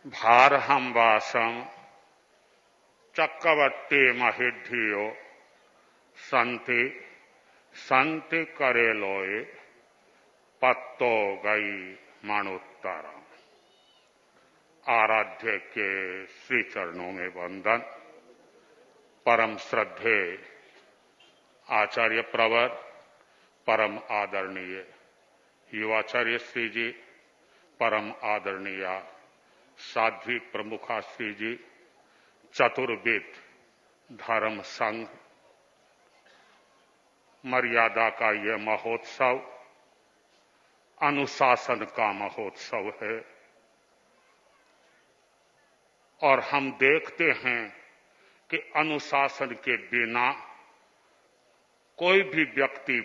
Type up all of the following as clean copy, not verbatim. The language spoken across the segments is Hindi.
भारहंवासं चक्रवर्ती महिधियो संति संति करेलोए पत्तो गई मणुत्तरम। आराध्य के श्री चरणों में वंदन। परम श्रद्धे आचार्य प्रवर, परम आदरणीय युवाचार्य श्री जी, परम आदरणीय साध्वी प्रमुखा श्री जी, चतुर्विद धर्म संघ, मर्यादा का यह महोत्सव अनुशासन का महोत्सव है और हम देखते हैं कि अनुशासन के बिना कोई भी व्यक्ति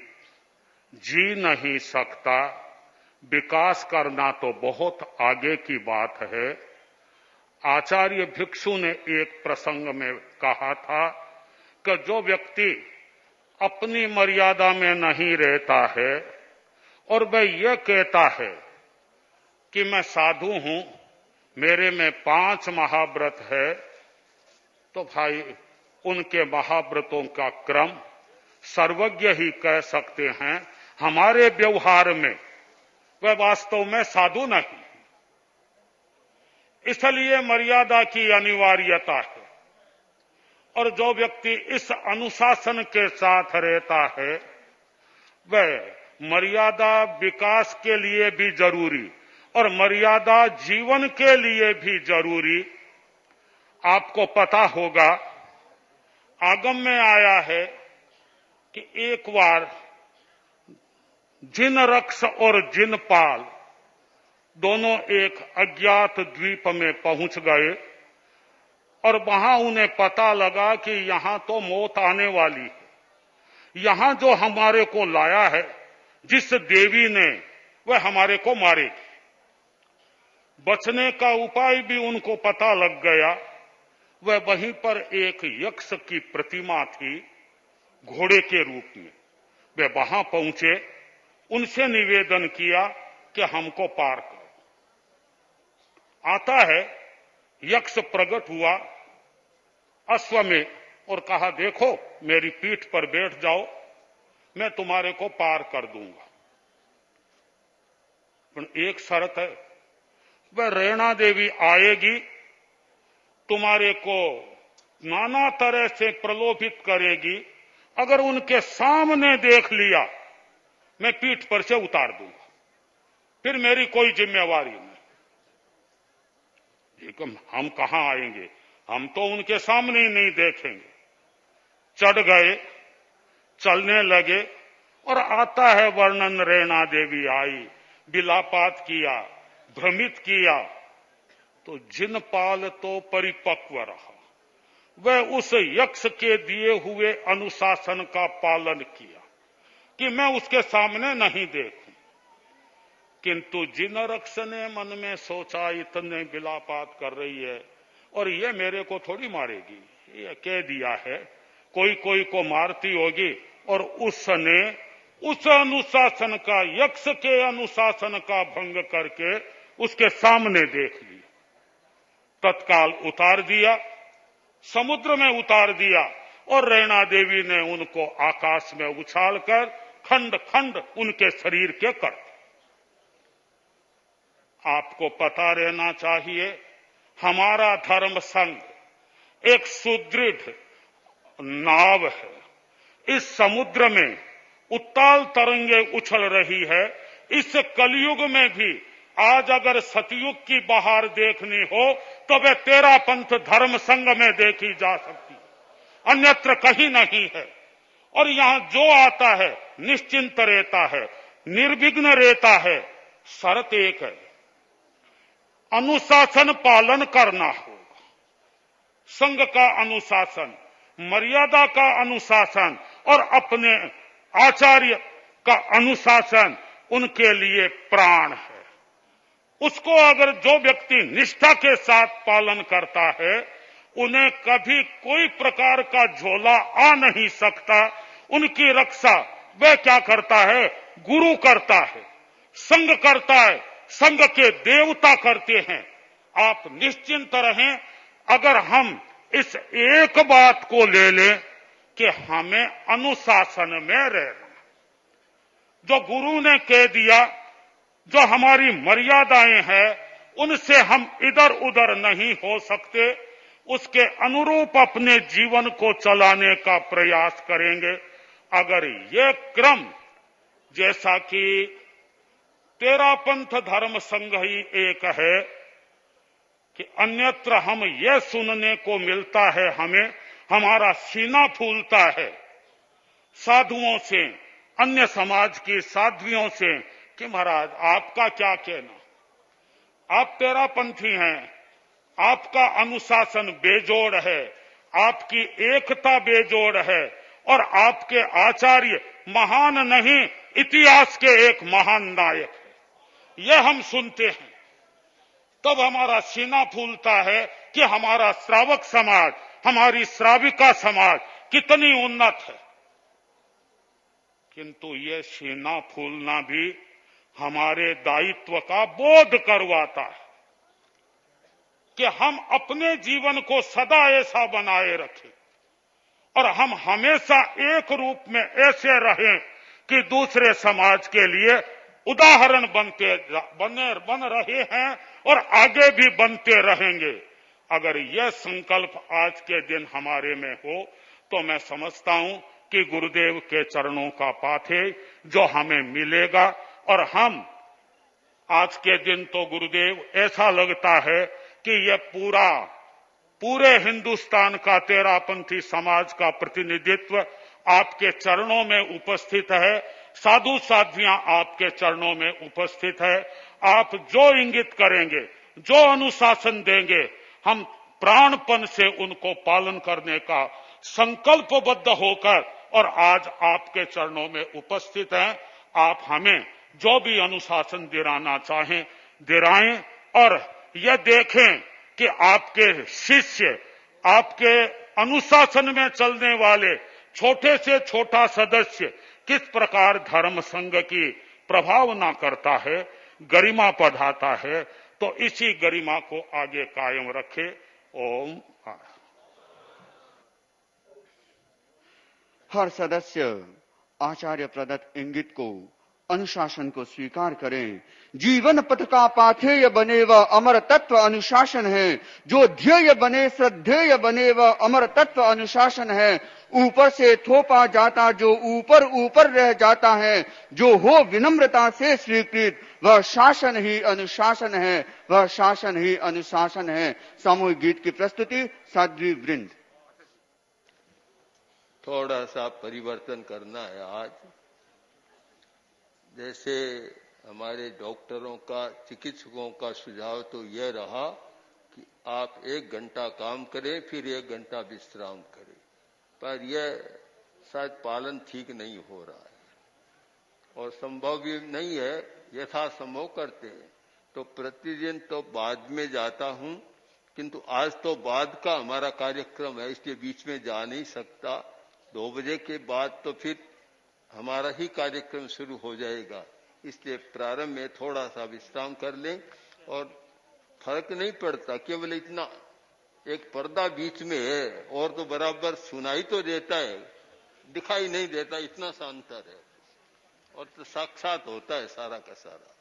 जी नहीं सकता। विकास करना तो बहुत आगे की बात है। आचार्य भिक्षु ने एक प्रसंग में कहा था कि जो व्यक्ति अपनी मर्यादा में नहीं रहता है और वह यह कहता है कि मैं साधु हूं, मेरे में 5 महाव्रत है, तो भाई उनके महाव्रतों का क्रम सर्वज्ञ ही कह सकते हैं। हमारे व्यवहार में वह वास्तव में साधु नहीं। इसलिए मर्यादा की अनिवार्यता है और जो व्यक्ति इस अनुशासन के साथ रहता है वह मर्यादा विकास के लिए भी जरूरी और मर्यादा जीवन के लिए भी जरूरी। आपको पता होगा, आगम में आया है कि एक बार जिन रक्ष और जिन पाल दोनों एक अज्ञात द्वीप में पहुंच गए और वहां उन्हें पता लगा कि यहां तो मौत आने वाली है। यहां जो हमारे को लाया है, जिस देवी ने, वह हमारे को मारेगी। बचने का उपाय भी उनको पता लग गया। वह वहीं पर एक यक्ष की प्रतिमा थी घोड़े के रूप में। वे वहां पहुंचे, उनसे निवेदन किया कि हमको पार करो। आता है, यक्ष प्रकट हुआ अश्व में और कहा, देखो मेरी पीठ पर बैठ जाओ, मैं तुम्हारे को पार कर दूंगा। पर एक शर्त है, वह रैना देवी आएगी, तुम्हारे को नाना तरह से प्रलोभित करेगी। अगर उनके सामने देख लिया, मैं पीठ पर से उतार दूंगा, फिर मेरी कोई जिम्मेवारी नहीं। लेकिन हम कहां आएंगे, हम तो उनके सामने ही नहीं देखेंगे। चढ़ गए, चलने लगे और आता है वर्णन, रैना देवी आई, बिलापात किया, भ्रमित किया, तो जिनपाल तो परिपक्व रहा। वह उस यक्ष के दिए हुए अनुशासन का पालन किया कि मैं उसके सामने नहीं देखूं। किंतु जिन रक्ष ने मन में सोचा, इतने बिलापात कर रही है और ये मेरे को थोड़ी मारेगी, ये कह दिया है, कोई कोई को मारती होगी, और उसने उस अनुशासन का, यक्ष के अनुशासन का भंग करके उसके सामने देख लिया। तत्काल उतार दिया, समुद्र में उतार दिया और रैना देवी ने उनको आकाश में उछालकर खंड खंड उनके शरीर के कर दिए। आपको पता रहना चाहिए, हमारा धर्म संघ एक सुदृढ़ नाव है। इस समुद्र में उत्ताल तरंगे उछल रही है। इस कलयुग में भी आज अगर सतयुग की बहार देखनी हो तो वह तेरा पंथ धर्म संघ में देखी जा सकती है, अन्यत्र कहीं नहीं है। और यहां जो आता है निश्चिंत रहता है, निर्विघ्न रहता है। शर्त एक है, अनुशासन पालन करना होगा। संघ का अनुशासन, मर्यादा का अनुशासन और अपने आचार्य का अनुशासन उनके लिए प्राण है। उसको अगर जो व्यक्ति निष्ठा के साथ पालन करता है, उन्हें कभी कोई प्रकार का झोला आ नहीं सकता। उनकी रक्षा वह क्या करता है, गुरु करता है, संघ करता है, संघ के देवता करते हैं। आप निश्चिंत रहें, अगर हम इस एक बात को ले लें कि हमें अनुशासन में रहना, जो गुरु ने कह दिया, जो हमारी मर्यादाएं हैं, उनसे हम इधर उधर नहीं हो सकते, उसके अनुरूप अपने जीवन को चलाने का प्रयास करेंगे। अगर ये क्रम, जैसा कि तेरा पंथ धर्म संघ ही एक है कि अन्यत्र हम ये सुनने को मिलता है, हमें हमारा सीना फूलता है साधुओं से, अन्य समाज की साध्वियों से कि महाराज आपका क्या कहना, आप तेरापंथी हैं, आपका अनुशासन बेजोड़ है, आपकी एकता बेजोड़ है और आपके आचार्य महान नहीं, इतिहास के एक महान नायक है। यह हम सुनते हैं, तब हमारा सीना फूलता है कि हमारा श्रावक समाज, हमारी श्राविका समाज कितनी उन्नत है। किंतु ये सीना फूलना भी हमारे दायित्व का बोध करवाता है कि हम अपने जीवन को सदा ऐसा बनाए रखें और हम हमेशा एक रूप में ऐसे रहें कि दूसरे समाज के लिए उदाहरण बन रहे हैं और आगे भी बनते रहेंगे। अगर यह संकल्प आज के दिन हमारे में हो तो मैं समझता हूं कि गुरुदेव के चरणों का पाथे जो हमें मिलेगा। और हम आज के दिन तो गुरुदेव ऐसा लगता है कि यह पूरे हिंदुस्तान का तेरापंथी समाज का प्रतिनिधित्व आपके चरणों में उपस्थित है, साधु साध्वियां आपके चरणों में उपस्थित है। आप जो इंगित करेंगे, जो अनुशासन देंगे, हम प्राणपण से उनको पालन करने का संकल्पबद्ध होकर और आज आपके चरणों में उपस्थित हैं। आप हमें जो भी अनुशासन दिलाना चाहें दिलाएं और यह देखें कि आपके शिष्य, आपके अनुशासन में चलने वाले छोटे से छोटा सदस्य किस प्रकार धर्म संघ की प्रभावना करता है, गरिमा बढ़ाता है, तो इसी गरिमा को आगे कायम रखे। ओम। हर सदस्य आचार्य प्रदत्त इंगित को, अनुशासन को स्वीकार करें। जीवन पथ का पाथेय बने वह अमर तत्व अनुशासन है, जो ध्येय बने श्रद्धेय बने वह अमर तत्व अनुशासन है। ऊपर से थोपा जाता जो ऊपर ऊपर रह जाता है, जो हो विनम्रता से स्वीकृत वह शासन ही अनुशासन है, वह शासन ही अनुशासन है। सामूहिक गीत की प्रस्तुति साध्वी वृंद। थोड़ा सा परिवर्तन करना है आज। जैसे हमारे डॉक्टरों का, चिकित्सकों का सुझाव तो यह रहा कि आप 1 घंटा काम करें फिर 1 घंटा विश्राम करें, पर यह शायद पालन ठीक नहीं हो रहा है और संभव भी नहीं है। यथासंभव करते हैं तो प्रतिदिन तो बाद में जाता हूं, किंतु आज तो बाद का हमारा कार्यक्रम है, इसलिए बीच में जा नहीं सकता। 2 बजे के बाद तो फिर हमारा ही कार्यक्रम शुरू हो जाएगा, इसलिए प्रारंभ में थोड़ा सा विश्राम कर लें। और फर्क नहीं पड़ता, केवल इतना एक पर्दा बीच में है और तो बराबर सुनाई तो देता है, दिखाई नहीं देता, इतना सा अंतर है और तो साक्षात होता है सारा का सारा।